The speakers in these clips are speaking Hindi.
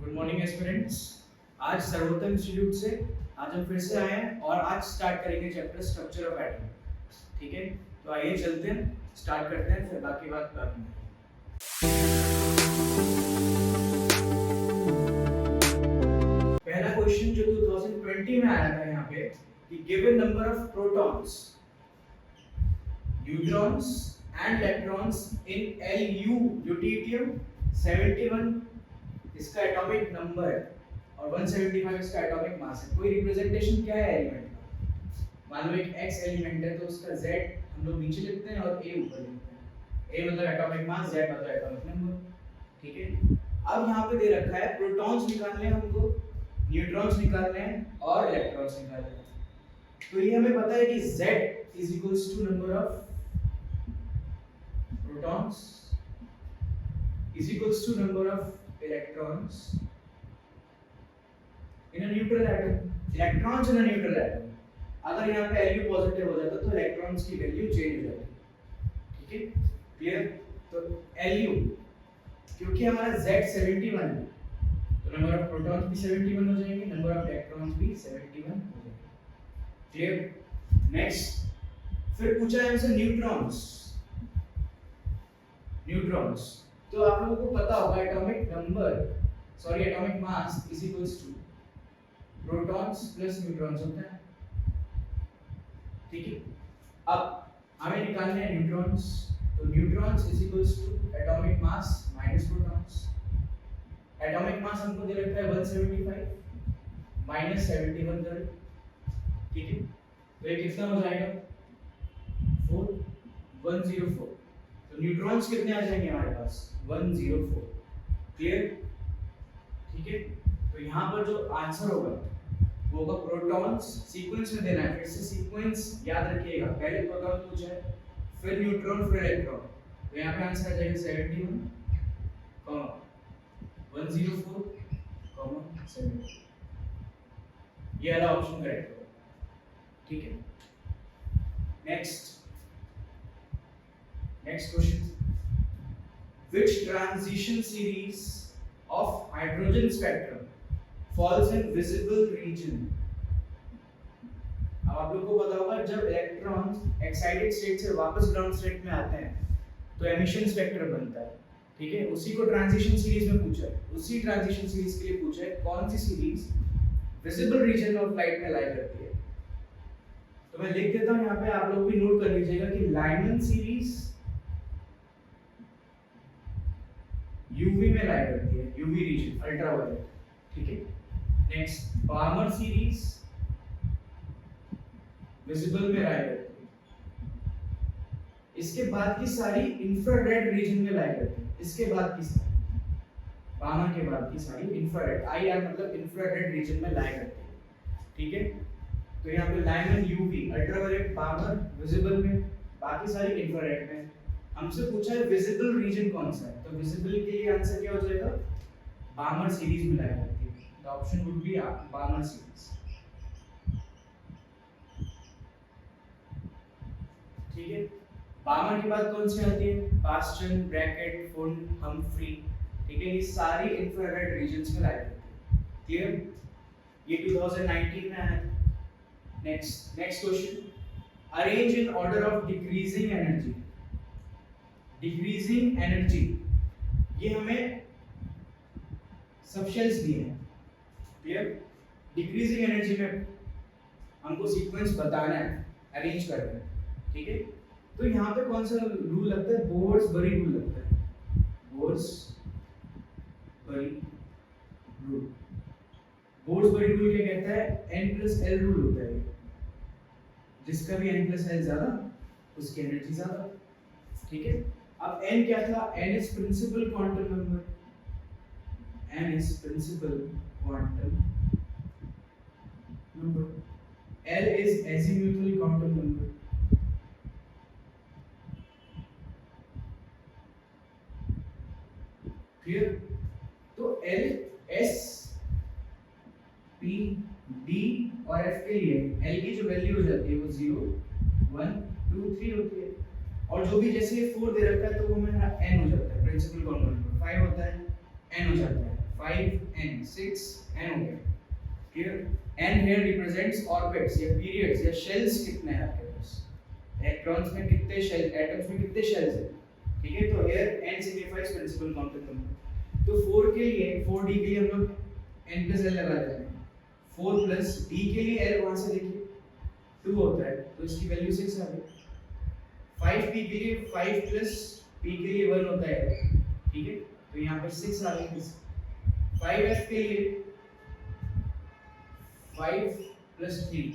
Good morning aspirants. आज सर्वोत्तम इंस्टीट्यूट से आज हम फिर से आए हैं और आज स्टार्ट करेंगे चैप्टर स्ट्रक्चर ऑफ एटम। ठीक है, तो आइए चलते हैं, स्टार्ट करते हैं, फिर बाकी बात बाद में। पहला क्वेश्चन जो 2020 में आया था यहाँ पे कि given number of protons, neutrons and electrons in Lu deuterium 71 इसका एटॉमिक नंबर और 175 इसका एटॉमिक मास है। कोई रिप्रेजेंटेशन क्या है एलिमेंट का? मान लो एक x एलिमेंट है तो उसका z हम लोग नीचे लिखते हैं और a ऊपर लिखते हैं। a मतलब एटॉमिक मास, z मतलब एटॉमिक नंबर। ठीक है, अब यहाँ पे दे रखा है प्रोटॉन्स निकालने हैं हमको, न्यूट्रॉन्स निकालने हैं और इलेक्ट्रॉन्स निकालने हैं। तो ये हमें पता है कि z is equals to number of protons is equals to number of electrons in a neutral atom. Electrons in a neutral atom. अगर यहाँ पे Lu पॉजिटिव हो जाता तो इलेक्ट्रॉन्स की वैल्यू चेंज हो जाती। ठीक है, क्लियर? तो Lu क्योंकि हमारा Z 71 है तो नंबर ऑफ प्रोटॉन्स भी 71 हो जाएंगे, नंबर ऑफ इलेक्ट्रॉन्स भी 71 हो जाएंगे। क्लियर? नेक्स्ट फिर पूछा है हमसे न्यूट्रॉन्स। न्यूट्रॉन्स तो आप लोगों को पता होगा atomic number atomic mass is equals to protons plus neutrons होता है। ठीक है, अब हमें निकालने हैं न्यूट्रॉन्स, तो neutrons is equals to atomic mass minus protons. Atomic mass हमको दे रखा है 175 माइनस 71 कर। ठीक है, तो ये कितना हो जाएगा 104। तो न्यूट्रॉन्स कितने आ जाएंगे हमारे पास 104। क्लियर? ठीक है, तो यहाँ पर जो आंसर होगा वो होगा प्रोटॉन्स। सीक्वेंस में देना है, फिर से सीक्वेंस याद रखिएगा, पहले प्रोटॉन पूछा है फिर न्यूट्रॉन फिर इलेक्ट्रॉन। तो यहाँ पे आंसर आ जाएगा 71, 104, 70। ये वाला ऑप्शन करेक्ट होगा। ठीक है, next question, which transition series of hydrogen spectrum falls in visible region? अब आप लोगों को पता होगा जब इलेक्ट्रॉन्स एक्साइटेड स्टेट से वापस ग्राउंड स्टेट में आते हैं तो एमिशन स्पेक्ट्रम बनता है। ठीक है, उसी को ट्रांजिशन सीरीज में पूछा है, उसी ट्रांजिशन सीरीज के लिए पूछा है कौन सी series visible region of light में लाई करती है। तो मैं लिख देता हूं यहाँ पे, आप लोग भी नोट कर लीजिएगा कि लाइमन सीरीज यूवी में लाई करती है, यूवी रीजन अल्ट्रावायलेट। ठीक है, नेक्स्ट बार्मर सीरीज विजिबल में लाई करती है। इसके बाद की सारी इंफ्रारेड रीजन में लाई करती है। इसके बाद की सारी, बार्मर के बाद की सारी इंफ्रारेड, IR मतलब इंफ्रारेड रीजन में लाई करती है। ठीक है, तो यहाँ पे Lyman UV ultraviolet, Barmer visible में, बाकी सारी इंफ्रारेड में। हमसे पूछा है विजिबल रीजन कौन सा है, तो विजिबल के लिए आंसर क्या हो जाएगा बार्मर सीरीज में लाई करती है। The option would be Barmer series. ठीक है, बार्मर के बाद कौन सी आती है, बास्टन, ब्रैकेट, फुंड, हम्फ्री। ठीक है, ये सारी इंफ्रारेड रीजन्स में लाई करती है। क्लियर? ये 2019 में आया। Next question, arrange in order of decreasing energy. Decreasing energy ये हमें सबशेल्स दिए हैं। क्लियर? डिक्रीजिंग एनर्जी में हमको सीक्वेंस बताना है, अरेंज करना है। ठीक है, तो यहाँ पे कौन सा रूल लगता है, बोर्ड्स-बरी रूल लगता है। बोर्ड्स-बरी रूल, बोर्ड्स-बरी रूल क्या कहता है, n+l रूल होता है। जिसका भी n+l ज्यादा उसकी एनर्जी ज्यादा। ठीक है, अब n क्या था, n is principal quantum number, n is principal quantum number, l is azimuthal quantum number. Clear? तो l, s, p, d और f के लिए l की जो वैल्यू हो जाती है वो 0, 1, 2, 3 होती है। और जो भी जैसे 4 दे रखा है तो वो मेरा n हो जाता है, प्रिंसिपल क्वांटम नंबर 5 होता है, n हो जाता है 5n 6n हो गया, clear. n here represents orbits या periods या shells कितने हैं आपके पास, इलेक्ट्रॉन्स में कितने शेल, एटम्स में कितने शेल्स हैं, ठीक है। तो here n signifies principal quantum number। तो 4 के लिए 4d के लिए हम लोग n plus l लगा देते हैं, 4 plus d के लिए l वहां से देखिए 2 होता है तो इसकी वैल्यू 6 आ गई। 5p के लिए 5 plus p के लिए 1 होता है, ठीक है, तो यहाँ पर 6 आ गई। 5f के लिए 5 plus 3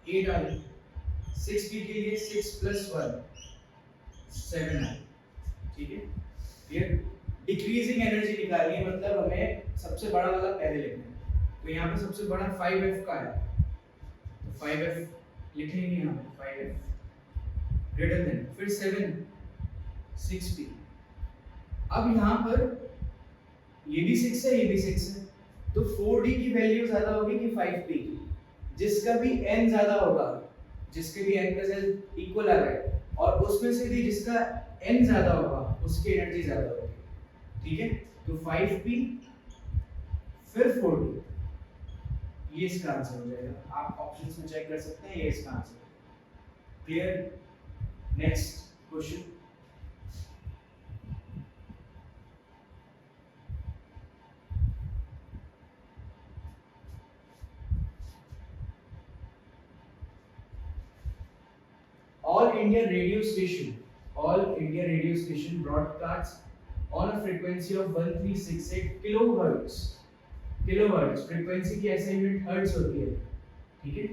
8 आ गई। 6p के लिए 6 plus 1 7 आ गई, ठीक है। क्लियर। डिक्रीजिंग एनर्जी निकालनी है, मतलब हमें सबसे बड़ा वाला पहले लिखना है। तो यहाँ पे सबसे बड़ा 5f का है, तो 5f लिख लेंगे यहाँ पे 5f ग्रेटर देन, फिर 7 6p। अब यहाँ पर ये भी 6 है, ये भी 6 है, तो 4d की वैल्यू ज्यादा होगी कि 5p की, जिसका भी n ज्यादा होगा, जिसके भी n प्लस l इक्वल आ रहा है, और उसमें से भी जिसका n ज्यादा होगा उसकी एनर्जी ज्यादा होगी, ठीक है। तो 5p फिर 4d, ये इसका आंसर हो जाएगा। आप ऑप्शंस में चेक कर सकते हैं, ये इसका आंसर है। Clear. Next question, All India radio station broadcasts on a frequency of 1368 kilohertz। Kilohertz frequency की ऐसे यूनिट हर्ट्ज होती है, ठीक है।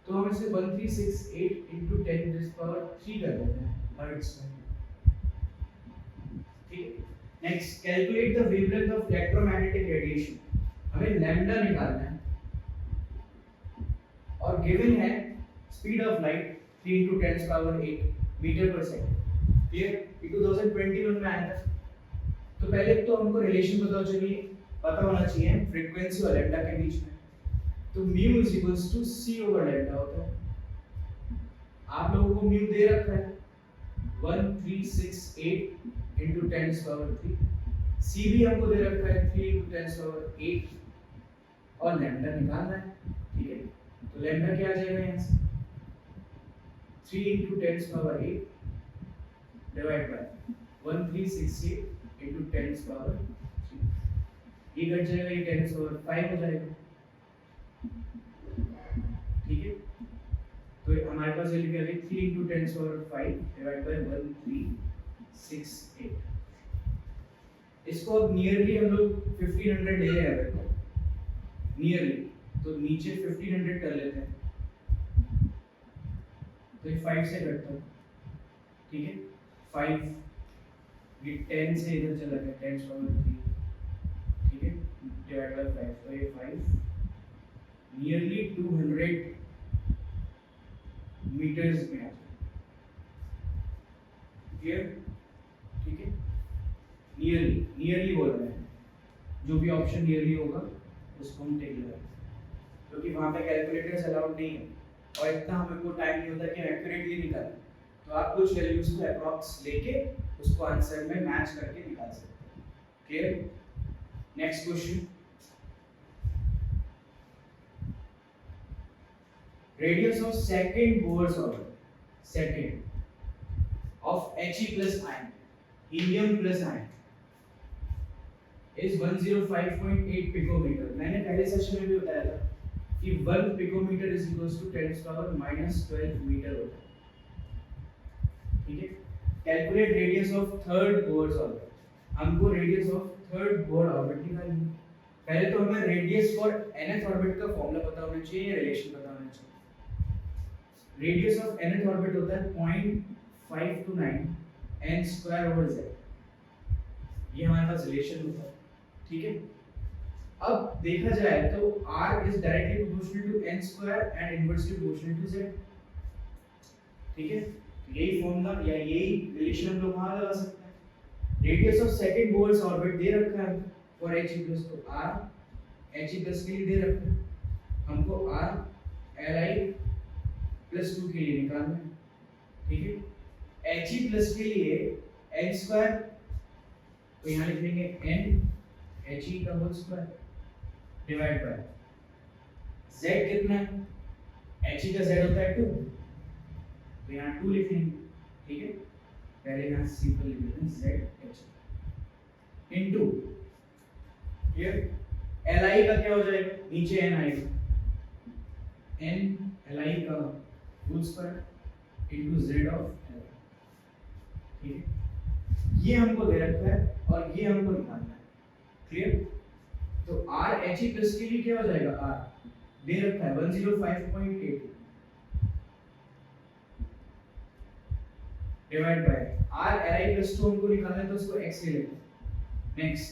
तो हम इसे 1368 into 10 to the power 3 कर देते हैं हर्ट्ज में, ठीक है। Next, calculate the wavelength of electromagnetic radiation. हमें लैम्डा निकालना है और गिवन है speed of light 3 into 10 to the power 8 metre पर सेकंड। क्लियर। ये 2021 में आया था, तो पहले तो हमको रिलेशन पता होना चाहिए फ्रीक्वेंसी और लैम्डा के बीच में। तो mu is equals to C over lambda होता है। आप लोगों को म्यू दे रखा है 1368 into 10 to the power 3, सी भी हमको दे रखा है 3 into 10 to the power 8, और लैम्डा निकालना है, ठीक है। तो लैम्डा क्या आ जाएगा यहाँ से 3 into 10 to the power 8 divide by 1368 into 10 to the power 3, ये कट जाएगा, ये 10 to the power 5 हो जाएगा, ठीक है। तो हमारे पास वैल्यू क्या आ गई 3 into 10 to the power 5 divide by 1368। इसको अब नियरली हम लोग 1500 ले रहे हैं, नियरली, तो नीचे 1500 कर लेते हैं, तो ये 5 से कटता है, ठीक है। 5 ये 10 से इधर चला गया 10 to the power 3, ठीक है, डिवाइड बाय 5, तो ये 5 नियरली 200 मीटर्स में आ जाए, क्लियर, ठीक है। नियरली बोल रहे हैं, जो भी ऑप्शन नियरली होगा उसको हम टिक लगाएंगे, क्योंकि वहाँ पे कैलकुलेटर्स अलाउड नहीं है और इतना हमें को टाइम नहीं होता कि एक्यूरेटली निकालें। तो आप कुछ वैल्यूज को अप्रॉक्स लेके उसको आंसर में मैच करके निकाल सकते हैं, clear. Next question, radius of second Bohr's orbit, second of He plus ion, helium plus ion is 105.8 picometer। मैंने पहले सेशन में भी बताया था कि 1 picometer is equals to 10 to the power -12 metre होता है, ठीक है। Calculate radius of third Bohr's orbit. हमको radius of third Bohr orbit निकालनी है। पहले तो हमें रेडियस फॉर nth ऑर्बिट का फॉर्मूला पता होना चाहिए, रिलेशन पता होना चाहिए। रेडियस ऑफ nth ऑर्बिट होता है 0.529 n स्क्वायर ओवर z, ये हमारे पास रिलेशन होता है, ठीक है। अब देखा जाए तो r is directly proportional to n square and inversely proportional to z, ठीक है। यही फॉर्मूला या यही रिलेशन हम लोग वहां लगा सकते हैं। Radius of second Bohr's orbit दे रखा है फॉर He प्लस, तो r He प्लस के लिए दे रखा है, हमको r Li प्लस 2 के लिए निकालना है, ठीक है। He प्लस के लिए n स्क्वायर, तो यहाँ लिख देंगे n He का whole square divide by z कितना है, He का z होता है 2, तो यहाँ 2 लिख लेंगे, ठीक है। पहले यहाँ सिंपल लिख देते हैं z h into clear li का क्या हो जाएगा, नीचे n आएगा, n li का whole square into z of li, ठीक है। ये हमको दे रखा है और ये हमको निकालना है, क्लियर। तो r h प्लस के लिए क्या हो जाएगा, r दे रखा है 105.8 divide by r li plus 2 हमको निकालना है, तो उसको x ले लेते हैं। Next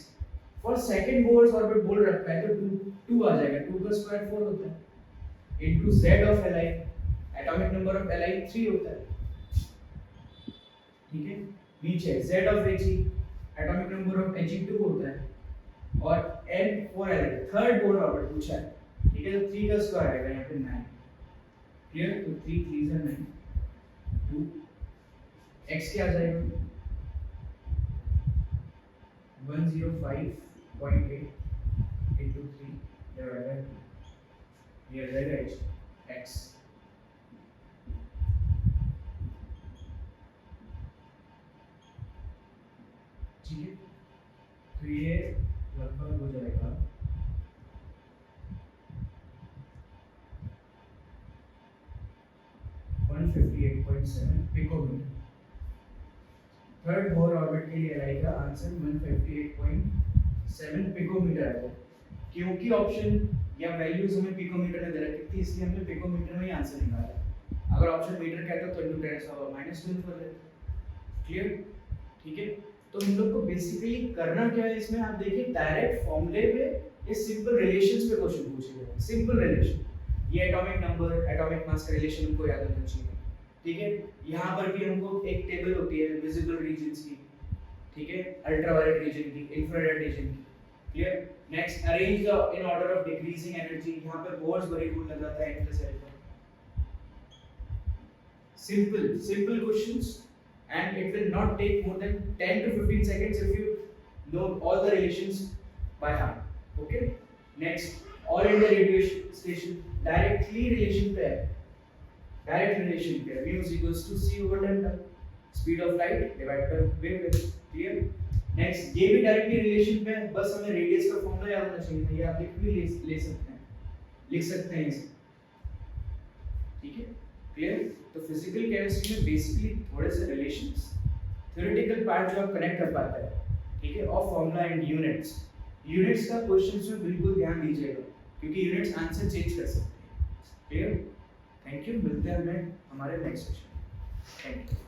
for second Bohr's orbit बोल रखा है, तो 2 आ जाएगा, 2 का स्क्वायर 4 होता है into z of li, atomic number of li 3 होता है, ठीक है। नीचे z of he, atomic number of he 2 होता है, और n 4 आएगा, थर्ड बोर ऑर्बिट पूछा है, ठीक है। तो 3 का स्क्वायर आएगा यहाँ पे 9, क्लियर। तो 3 3 से 9, 2 x क्या आ जाएगा 105.8 into 3 divided by 2, ये आ जाएगा x, ठीक है। तो ये लगभग हो जाएगा 158.7 पिकोमीटर। थर्ड बोर ऑर्बिट के लिए li का आंसर 158.7 पिकोमीटर आएगा, क्योंकि ऑप्शन या वैल्यूज हमें पिकोमीटर में दे रखी थी, इसलिए हमने पिकोमीटर में ही आंसर निकाला। अगर ऑप्शन मीटर कहता तो 10 10 -12 कर देते, क्लियर, ठीक है। तो हम लोग को बेसिकली करना क्या है इसमें, आप देखिए डायरेक्ट फॉर्मूले पे ये सिंपल रिलेशंस पे क्वेश्चन पूछेगा, सिंपल रिलेशन, ये एटॉमिक नंबर एटॉमिक मास का रिलेशन हमको याद होना चाहिए, ठीक है। यहाँ पर भी हमको एक टेबल होती है विजिबल रीजन्स की, ठीक है, अल्ट्रावायलेट रीजन की, इंफ्रारेड रीजन की, clear. Next arrange in order of decreasing energy, यहाँ पर बोर्स बड़ी रूल लग जाता है n + l का। simple questions and it will not take more than 10 to 15 seconds if you know all the relations by heart, okay। next all India radio station directly relation पे है, direct relation पे है, mu is equals to c over delta, speed of light divided by wavelength, clear। next ये भी डायरेक्टली रिलेशन पे है, बस हमें रेडियस का फॉर्मूला याद होना चाहिए, ये आप ले सकते हैं, लिख सकते हैं इसे, ठीक है, क्लियर। तो फिजिकल केमिस्ट्री में बेसिकली थोड़े से रिलेशंस, थ्योरेटिकल पार्ट जो आप कनेक्ट कर पाते हैं, ठीक है, और फॉर्मूला एंड यूनिट्स का क्वेश्चंस में बिल्कुल ध्यान दीजिएगा, क्योंकि यूनिट्स आंसर चेंज कर सकते हैं, क्लियर। थैंक यू, मिलते हैं हमें हमारे नेक्स्ट सेशन, थैंक यू।